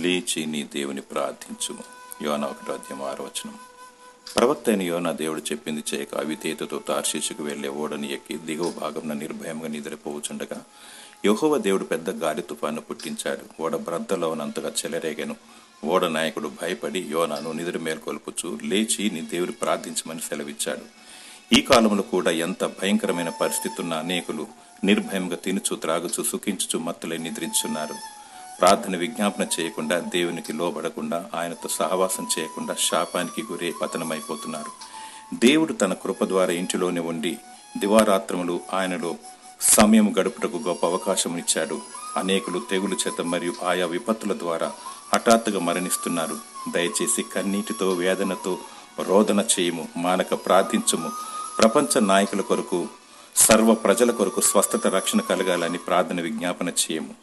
లేచి నీ దేవుని ప్రార్థించుము. యోనా 1:6. ప్రవక్త అయిన యోనా దేవుడు చెప్పింది చేయక అవిధేయతతో తార్షీషుకు వెళ్లే ఓడని ఎక్కి దిగువ భాగంలో నిర్భయంగా నిద్రపోవచుండగా యెహోవా దేవుడు పెద్ద గాలి తుఫాను పుట్టించాడు. ఓడ బ్రద్దలో ఉన్నంతగా చెలరేగెను. ఓడ నాయకుడు భయపడి యోనాను నిద్ర మేల్కొల్పుచు లేచి నీ దేవుని ప్రార్థించమని సెలవిచ్చాడు. ఈ కాలంలో కూడా ఎంత భయంకరమైన పరిస్థితి ఉన్న అనేకులు నిర్భయంగా తినుచు త్రాగుచు సుఖించుచు మత్తులై నిద్రించున్నారు. ప్రార్థన విజ్ఞాపన చేయకుండా, దేవునికి లోబడకుండా, ఆయనతో సహవాసం చేయకుండా శాపానికి గురే పతనమైపోతున్నారు. దేవుడు తన కృప ద్వారా ఇంటిలోనే ఉండి దివారాత్రములు ఆయనలో సమయం గడుపుటకు గొప్ప అవకాశం ఇచ్చాడు. అనేకులు తెగులు చేత మరియు ఆయా విపత్తుల ద్వారా హఠాత్తుగా మరణిస్తున్నారు. దయచేసి కన్నీటితో వేదనతో రోదన చేయము, మానక ప్రార్థించుము. ప్రపంచ నాయకుల కొరకు, సర్వ ప్రజల కొరకు స్వస్థత రక్షణ కలగాలని ప్రార్థన విజ్ఞాపన చేయము.